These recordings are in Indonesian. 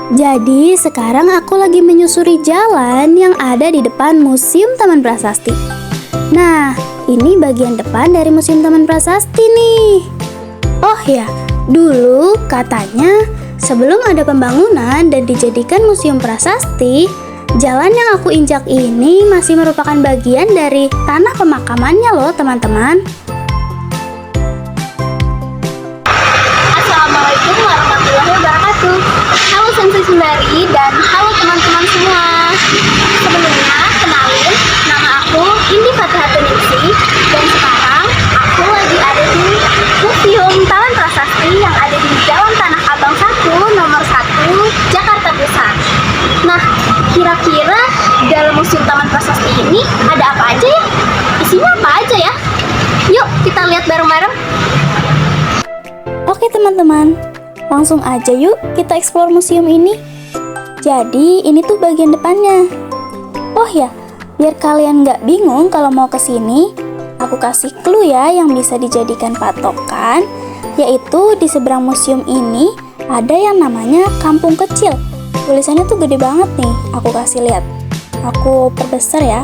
Jadi sekarang aku lagi menyusuri jalan yang ada di depan Museum Taman Prasasti. Nah, ini bagian depan dari Museum Taman Prasasti nih. Oh ya, dulu katanya sebelum ada pembangunan dan dijadikan Museum Prasasti, jalan yang aku injak ini masih merupakan bagian dari tanah pemakamannya loh teman-teman. Assalamualaikum warahmatullahi wabarakatuh. Halo Sensei Sundari dan halo teman-teman semua. Sebelumnya, kenalin, nama aku Indi Fatihatunisi dan sekarang aku lagi ada di Museum Taman Prasasti yang ada di Jalan Tanah Abang 1, nomor 1, Jakarta Pusat. Nah, kira-kira dalam Museum Taman Prasasti ini ada apa aja ya? Isinya apa aja ya? Yuk kita lihat bareng-bareng. Oke teman-teman, langsung aja yuk kita explore museum ini. Jadi ini tuh bagian depannya. Oh ya, biar kalian nggak bingung kalau mau kesini, aku kasih clue ya yang bisa dijadikan patokan, yaitu di seberang museum ini ada yang namanya Kampung Kecil. Tulisannya tuh gede banget nih, aku kasih lihat. Aku perbesar ya.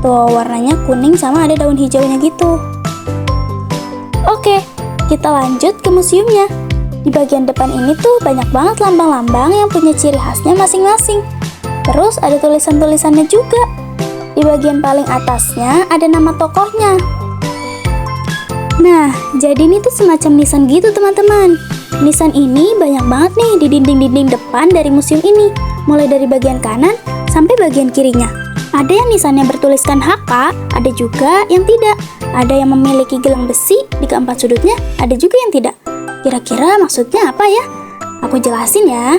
Tuh warnanya kuning sama ada daun hijaunya gitu. Oke, kita lanjut ke museumnya. Di bagian depan ini tuh banyak banget lambang-lambang yang punya ciri khasnya masing-masing. Terus ada tulisan-tulisannya juga. Di bagian paling atasnya ada nama tokohnya. Nah, jadi ini tuh semacam nisan gitu teman-teman. Nisan ini banyak banget nih di dinding-dinding depan dari museum ini. Mulai dari bagian kanan sampai bagian kirinya. Ada yang nisannya bertuliskan HK, ada juga yang tidak. Ada yang memiliki gelang besi di keempat sudutnya, ada juga yang tidak. Kira-kira maksudnya apa ya? Aku jelasin ya.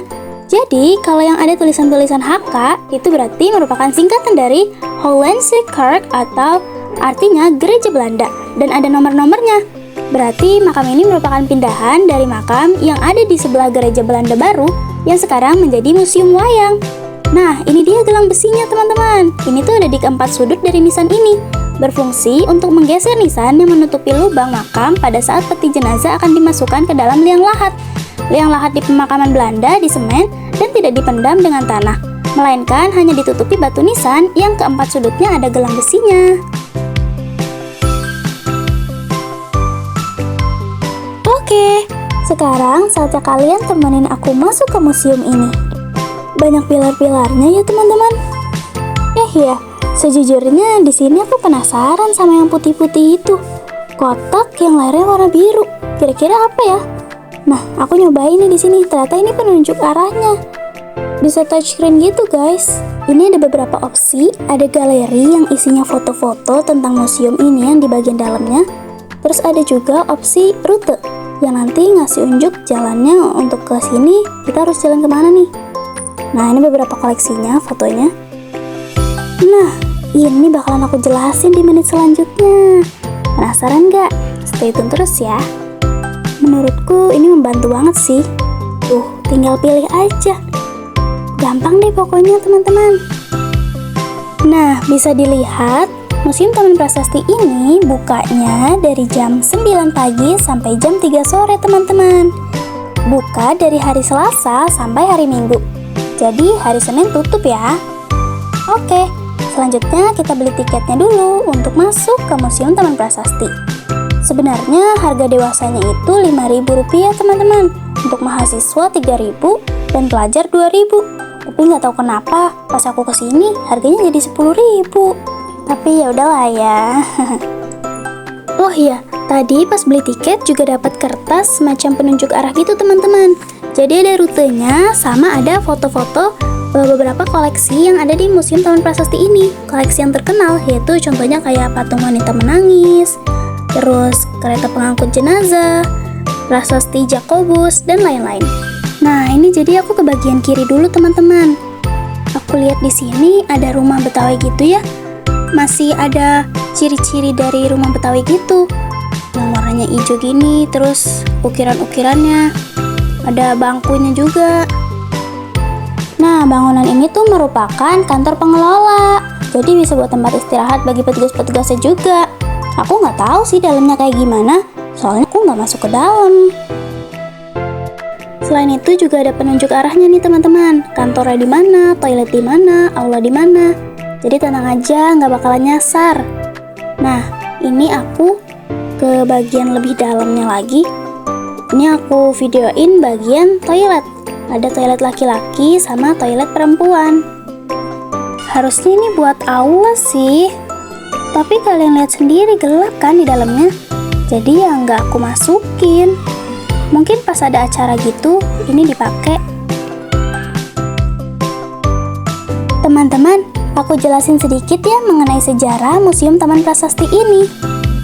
Jadi, kalau yang ada tulisan-tulisan HK, itu berarti merupakan singkatan dari Hollandse Kerk atau artinya gereja Belanda. Dan ada nomor-nomornya. Berarti makam ini merupakan pindahan dari makam yang ada di sebelah gereja Belanda baru yang sekarang menjadi museum wayang. Nah, ini dia gelang besinya teman-teman. Ini tuh ada di keempat sudut dari nisan ini. Berfungsi untuk menggeser nisan yang menutupi lubang makam pada saat peti jenazah akan dimasukkan ke dalam liang lahat. Liang lahat di pemakaman Belanda di semen dan tidak dipendam dengan tanah, melainkan hanya ditutupi batu nisan yang keempat sudutnya ada gelang besinya. Oke, sekarang saatnya kalian temenin aku masuk ke museum ini. Banyak pilar-pilarnya ya teman-teman. Ya, sejujurnya di sini aku penasaran sama yang putih-putih itu. Kotak yang layarnya warna biru. Kira-kira apa ya? Nah, aku nyobain nih di sini. Ternyata ini penunjuk arahnya. Bisa touchscreen gitu, guys. Ini ada beberapa opsi. Ada galeri yang isinya foto-foto tentang museum ini yang di bagian dalamnya. Terus ada juga opsi rute yang nanti ngasih unjuk jalannya untuk ke sini. Kita harus jalan kemana nih? Nah, ini beberapa koleksinya, fotonya. Nah, ini bakalan aku jelasin di menit selanjutnya. Penasaran nggak? Stay tune terus ya. Menurutku ini membantu banget sih. Tuh, tinggal pilih aja. Gampang deh pokoknya teman-teman. Nah, bisa dilihat Museum Taman Prasasti ini bukanya dari jam 9 pagi sampai jam 3 sore teman-teman. Buka dari hari Selasa sampai hari Minggu. Jadi hari Senin tutup ya. Oke, selanjutnya kita beli tiketnya dulu untuk masuk ke Museum Taman Prasasti. Sebenarnya harga dewasanya itu Rp5.000 teman-teman. Untuk mahasiswa 3.000 dan pelajar 2.000. Tapi nggak tahu kenapa pas aku kesini harganya jadi 10.000. Tapi ya udahlah ya. Oh iya, tadi pas beli tiket juga dapat kertas semacam penunjuk arah gitu teman-teman. Jadi ada rutenya sama ada foto-foto beberapa koleksi yang ada di Museum Taman Prasasti ini. Koleksi yang terkenal yaitu contohnya kayak patung wanita menangis, terus kereta pengangkut jenazah, prasasti Jakobus, dan lain-lain. Nah, ini jadi aku ke bagian kiri dulu teman-teman. Aku lihat di sini ada rumah Betawi gitu ya. Masih ada ciri-ciri dari rumah Betawi gitu. Yang warnanya hijau gini, terus ukiran-ukirannya. Ada bangkunya juga. Nah, bangunan ini tuh merupakan kantor pengelola. Jadi bisa buat tempat istirahat bagi petugas-petugasnya juga. Aku nggak tahu sih dalamnya kayak gimana, soalnya aku nggak masuk ke dalam. Selain itu juga ada penunjuk arahnya nih teman-teman. Kantornya di mana, toilet di mana, aula di mana. Jadi tenang aja, nggak bakalan nyasar. Nah, ini aku ke bagian lebih dalamnya lagi. Ini aku videoin bagian toilet. Ada toilet laki-laki sama toilet perempuan. Harusnya ini buat aula sih. Tapi kalian lihat sendiri gelap kan di dalamnya. Jadi ya nggak aku masukin. Mungkin pas ada acara gitu, ini dipakai. Teman-teman, aku jelasin sedikit ya mengenai sejarah Museum Taman Prasasti ini.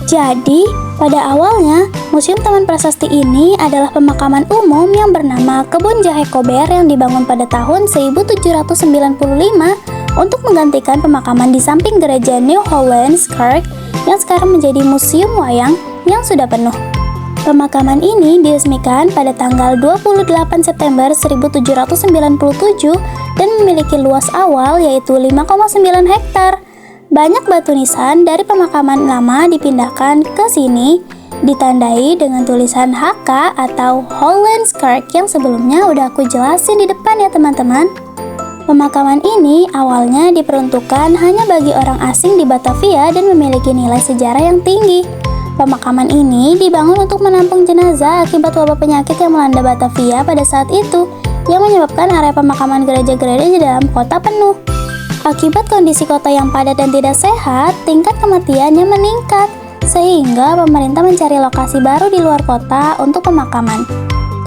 Jadi, pada awalnya, Museum Taman Prasasti ini adalah pemakaman umum yang bernama Kebun Jahe Kober yang dibangun pada tahun 1795 untuk menggantikan pemakaman di samping gereja New Hollands Kerk yang sekarang menjadi museum wayang yang sudah penuh. Pemakaman ini diresmikan pada tanggal 28 September 1797 dan memiliki luas awal yaitu 5,9 hektar. Banyak batu nisan dari pemakaman lama dipindahkan ke sini, ditandai dengan tulisan HK atau Hollands Kerk yang sebelumnya udah aku jelasin di depan ya teman-teman. Pemakaman ini awalnya diperuntukkan hanya bagi orang asing di Batavia dan memiliki nilai sejarah yang tinggi. Pemakaman ini dibangun untuk menampung jenazah akibat wabah penyakit yang melanda Batavia pada saat itu, yang menyebabkan area pemakaman gereja-gereja di dalam kota penuh. Akibat kondisi kota yang padat dan tidak sehat, tingkat kematiannya meningkat, sehingga pemerintah mencari lokasi baru di luar kota untuk pemakaman.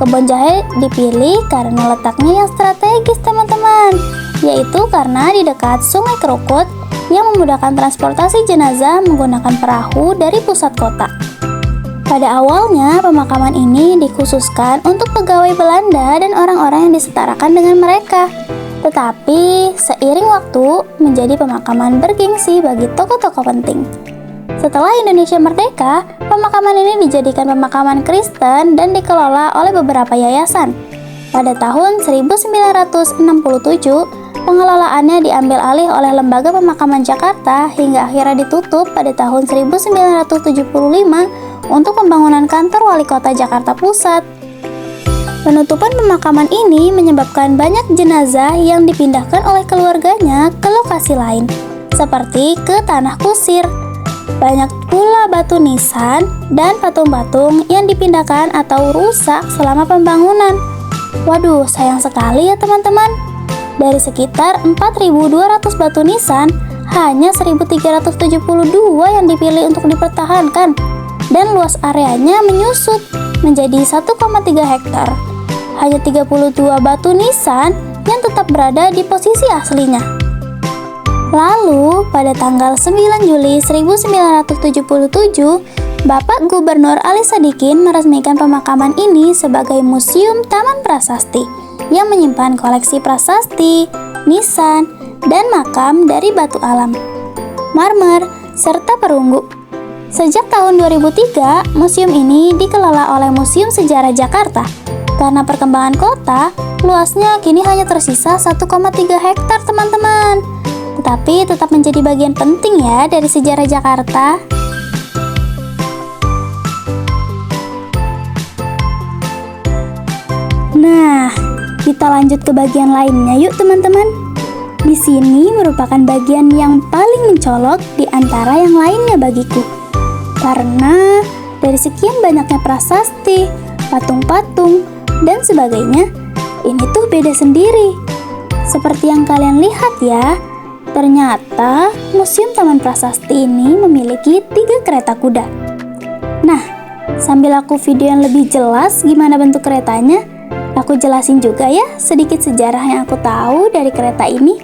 Kebun Jahe dipilih karena letaknya yang strategis teman-teman, yaitu karena di dekat Sungai Krukut yang memudahkan transportasi jenazah menggunakan perahu dari pusat kota. Pada awalnya, pemakaman ini dikhususkan untuk pegawai Belanda dan orang-orang yang disetarakan dengan mereka. Tetapi, seiring waktu, menjadi pemakaman bergengsi bagi tokoh-tokoh penting. Setelah Indonesia merdeka, pemakaman ini dijadikan pemakaman Kristen dan dikelola oleh beberapa yayasan. Pada tahun 1967, pengelolaannya diambil alih oleh Lembaga Pemakaman Jakarta hingga akhirnya ditutup pada tahun 1975 untuk pembangunan kantor Wali Kota Jakarta Pusat. Penutupan pemakaman ini menyebabkan banyak jenazah yang dipindahkan oleh keluarganya ke lokasi lain, seperti ke Tanah Kusir. Banyak pula batu nisan dan patung-patung yang dipindahkan atau rusak selama pembangunan. Waduh, sayang sekali ya teman-teman. Dari sekitar 4.200 batu nisan, hanya 1.372 yang dipilih untuk dipertahankan, dan luas areanya menyusut menjadi 1,3 hektar. Hanya 32 batu nisan yang tetap berada di posisi aslinya. Lalu, pada tanggal 9 Juli 1977, Bapak Gubernur Ali Sadikin meresmikan pemakaman ini sebagai Museum Taman Prasasti yang menyimpan koleksi prasasti, nisan, dan makam dari batu alam, marmer, serta perunggu. Sejak tahun 2003, museum ini dikelola oleh Museum Sejarah Jakarta. Karena perkembangan kota, luasnya kini hanya tersisa 1,3 hektar teman-teman. Tetapi tetap menjadi bagian penting ya dari sejarah Jakarta. Nah, kita lanjut ke bagian lainnya yuk teman-teman. Di sini merupakan bagian yang paling mencolok di antara yang lainnya bagiku. Karena dari sekian banyaknya prasasti, patung-patung, dan sebagainya, ini tuh beda sendiri. Seperti yang kalian lihat ya, ternyata Museum Taman Prasasti ini memiliki 3 kereta kuda. Nah, sambil aku video yang lebih jelas gimana bentuk keretanya, aku jelasin juga ya sedikit sejarah yang aku tahu dari kereta ini.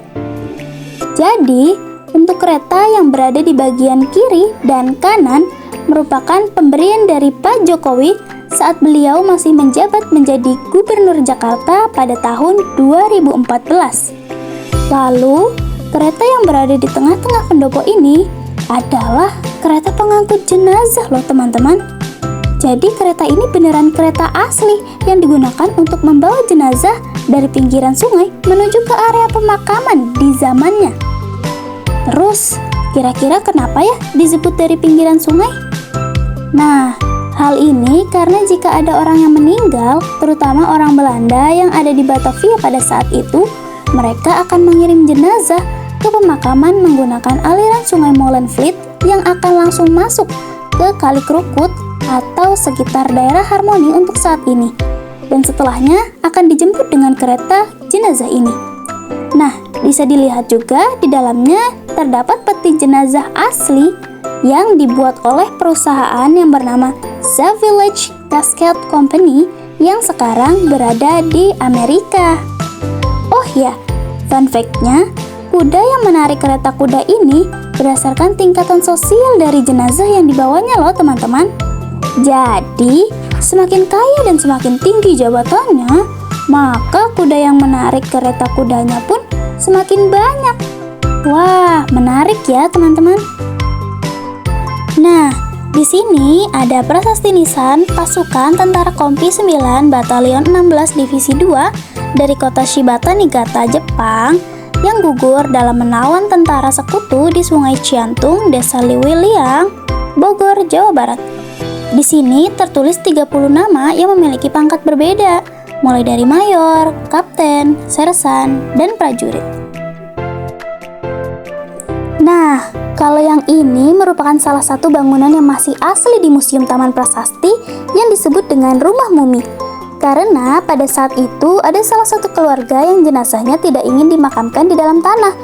Jadi, untuk kereta yang berada di bagian kiri dan kanan merupakan pemberian dari Pak Jokowi saat beliau masih menjabat menjadi Gubernur Jakarta pada tahun 2014. Lalu, kereta yang berada di tengah-tengah pendopo ini adalah kereta pengangkut jenazah loh teman-teman. Jadi kereta ini beneran kereta asli yang digunakan untuk membawa jenazah dari pinggiran sungai menuju ke area pemakaman di zamannya. Terus, kira-kira kenapa ya disebut dari pinggiran sungai? Nah, Hal ini karena jika ada orang yang meninggal, terutama orang Belanda yang ada di Batavia pada saat itu, mereka akan mengirim jenazah ke pemakaman menggunakan aliran sungai Molenvliet yang akan langsung masuk ke Kali Krukut atau sekitar daerah Harmoni untuk saat ini. Dan setelahnya akan dijemput dengan kereta jenazah ini. Nah, bisa dilihat juga di dalamnya terdapat peti jenazah asli yang dibuat oleh perusahaan yang bernama The Village Casket Company yang sekarang berada di Amerika. Oh ya, fun fact-nya, kuda yang menarik kereta kuda ini berdasarkan tingkatan sosial dari jenazah yang dibawanya loh teman-teman. Jadi, semakin kaya dan semakin tinggi jabatannya, maka kuda yang menarik kereta kudanya pun semakin banyak. Wah, menarik ya teman-teman. Nah, di sini ada prasasti nisan pasukan Tentara Kompi 9 Batalion 16 Divisi 2 dari kota Shibata Niigata, Jepang yang gugur dalam menawan tentara sekutu di Sungai Ciantung, Desa Liwiliang, Bogor, Jawa Barat. Di sini tertulis 30 nama yang memiliki pangkat berbeda, mulai dari mayor, kapten, sersan, dan prajurit. Nah, kalau yang ini merupakan salah satu bangunan yang masih asli di Museum Taman Prasasti yang disebut dengan Rumah Mumi. Karena pada saat itu ada salah satu keluarga yang jenazahnya tidak ingin dimakamkan di dalam tanah.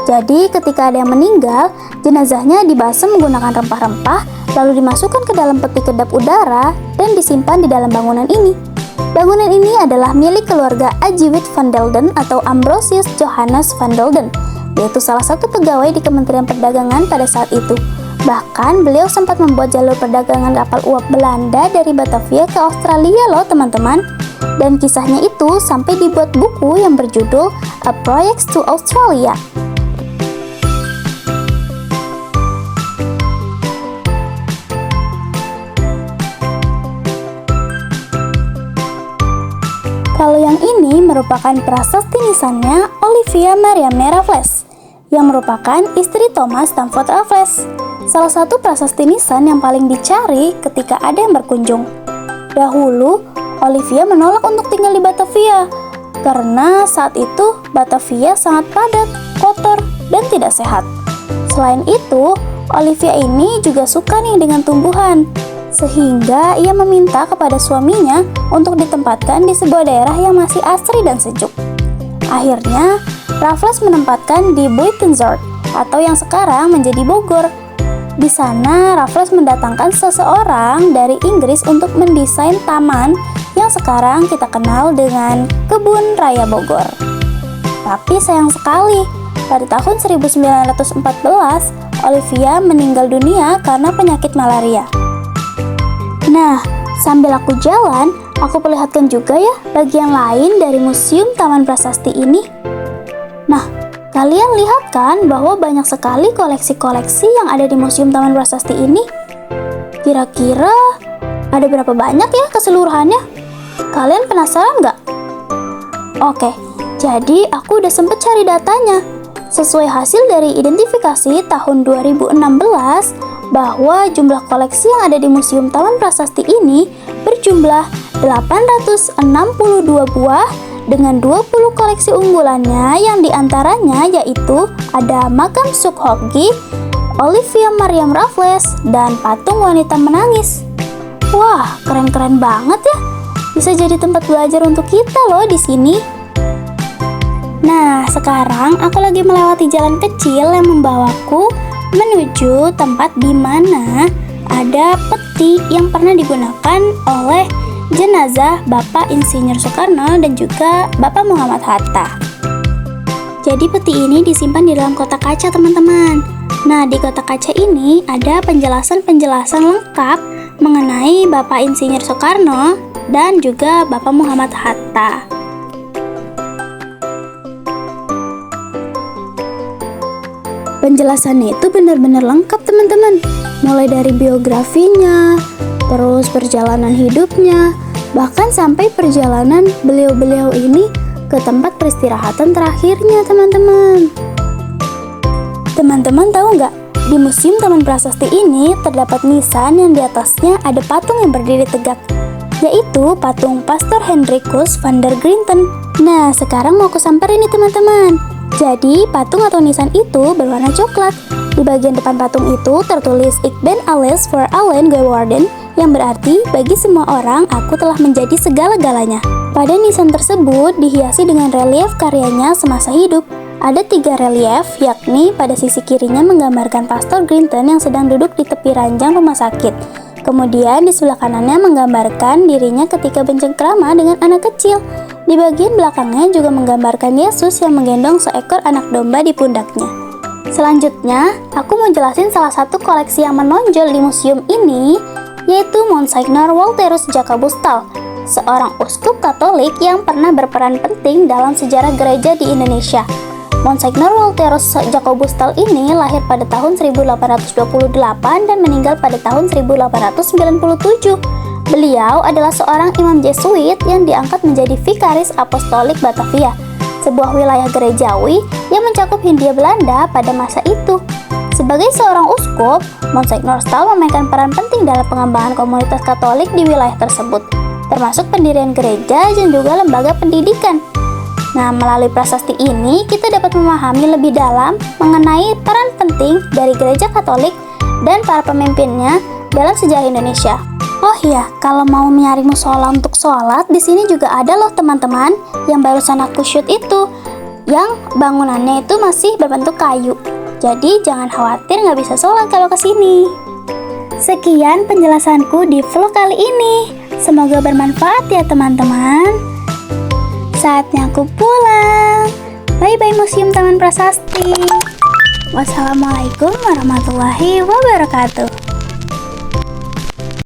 Jadi ketika ada yang meninggal, jenazahnya dibasem menggunakan rempah-rempah, lalu dimasukkan ke dalam peti kedap udara dan disimpan di dalam bangunan ini. Bangunan ini adalah milik keluarga Ajiwit van Delden atau Ambrosius Johannes van Delden, yaitu salah satu pegawai di Kementerian Perdagangan pada saat itu. Bahkan beliau sempat membuat jalur perdagangan kapal uap Belanda dari Batavia ke Australia loh teman-teman. Dan kisahnya itu sampai dibuat buku yang berjudul A Voyage to Australia. Kalau yang ini merupakan prasasti nisannya Olivia Mariamne Raffles, yang merupakan istri Thomas Stamford Raffles, salah satu prasasti nisan yang paling dicari ketika ada yang berkunjung. Dahulu, Olivia menolak untuk tinggal di Batavia, karena saat itu Batavia sangat padat, kotor, dan tidak sehat. Selain itu, Olivia ini juga suka nih dengan tumbuhan, sehingga ia meminta kepada suaminya untuk ditempatkan di sebuah daerah yang masih asri dan sejuk. Akhirnya, Raffles menempatkan di Buitenzorg atau yang sekarang menjadi Bogor. Di sana, Raffles mendatangkan seseorang dari Inggris untuk mendesain taman yang sekarang kita kenal dengan Kebun Raya Bogor. Tapi sayang sekali, pada tahun 1914, Olivia meninggal dunia karena penyakit malaria. Nah, sambil aku jalan, aku perlihatkan juga ya bagian lain dari Museum Taman Prasasti ini. Nah, kalian lihat kan bahwa banyak sekali koleksi-koleksi yang ada di Museum Taman Prasasti ini? Kira-kira ada berapa banyak ya keseluruhannya? Kalian penasaran nggak? Oke, jadi aku udah sempet cari datanya. Sesuai hasil dari identifikasi tahun 2016, bahwa jumlah koleksi yang ada di Museum Taman Prasasti ini berjumlah 862 buah dengan 20 koleksi unggulannya yang diantaranya yaitu ada makam Sukhoki, Olivia Mariamne Raffles, dan patung wanita menangis. Wah, keren-keren banget ya. Bisa jadi tempat belajar untuk kita loh di sini. Nah, sekarang aku lagi melewati jalan kecil yang membawaku menuju tempat di mana ada peti yang pernah digunakan oleh jenazah Bapak Insinyur Soekarno dan juga Bapak Muhammad Hatta. Jadi peti ini disimpan di dalam kotak kaca teman-teman. Nah, di kotak kaca ini ada penjelasan-penjelasan lengkap mengenai Bapak Insinyur Soekarno dan juga Bapak Muhammad Hatta. Penjelasannya itu benar-benar lengkap teman-teman, mulai dari biografinya, terus perjalanan hidupnya, bahkan sampai perjalanan beliau-beliau ini ke tempat peristirahatan terakhirnya teman-teman. Teman-teman tahu nggak Di Museum Taman Prasasti ini terdapat nisan yang di atasnya ada patung yang berdiri tegak, yaitu patung Pastor Hendrikus van der Grinten. Nah, sekarang mau aku samperin nih teman-teman. Jadi, patung atau nisan itu berwarna coklat. Di bagian depan patung itu tertulis Ik ben alles voor allen geworden, yang berarti bagi semua orang aku telah menjadi segala-galanya. Pada nisan tersebut dihiasi dengan relief karyanya semasa hidup. Ada 3 relief, yakni pada sisi kirinya menggambarkan Pastor Grinten yang sedang duduk di tepi ranjang rumah sakit. Kemudian di sebelah kanannya menggambarkan dirinya ketika bercengkrama dengan anak kecil. Di bagian belakangnya juga menggambarkan Yesus yang menggendong seekor anak domba di pundaknya. Selanjutnya, aku mau jelasin salah satu koleksi yang menonjol di museum ini, yaitu Monsignor Walterus Jacobustal, seorang uskup Katolik yang pernah berperan penting dalam sejarah gereja di Indonesia. Monsignor Walterus Jacobustal ini lahir pada tahun 1828 dan meninggal pada tahun 1897. Beliau adalah seorang imam Jesuit yang diangkat menjadi Vikaris Apostolik Batavia, sebuah wilayah gerejawi yang mencakup Hindia Belanda pada masa itu. Sebagai seorang uskup, Monsignor Staal memainkan peran penting dalam pengembangan komunitas Katolik di wilayah tersebut, termasuk pendirian gereja dan juga lembaga pendidikan. Nah, melalui prasasti ini kita dapat memahami lebih dalam mengenai peran penting dari gereja Katolik dan para pemimpinnya dalam sejarah Indonesia. Oh iya, kalau mau nyari musola untuk sholat, di sini juga ada loh teman-teman yang barusan aku shoot itu, yang bangunannya itu masih berbentuk kayu. Jadi jangan khawatir nggak bisa sholat kalau kesini. Sekian penjelasanku di vlog kali ini. Semoga bermanfaat ya teman-teman. Saatnya aku pulang. Bye-bye Museum Taman Prasasti. Wassalamualaikum warahmatullahi wabarakatuh.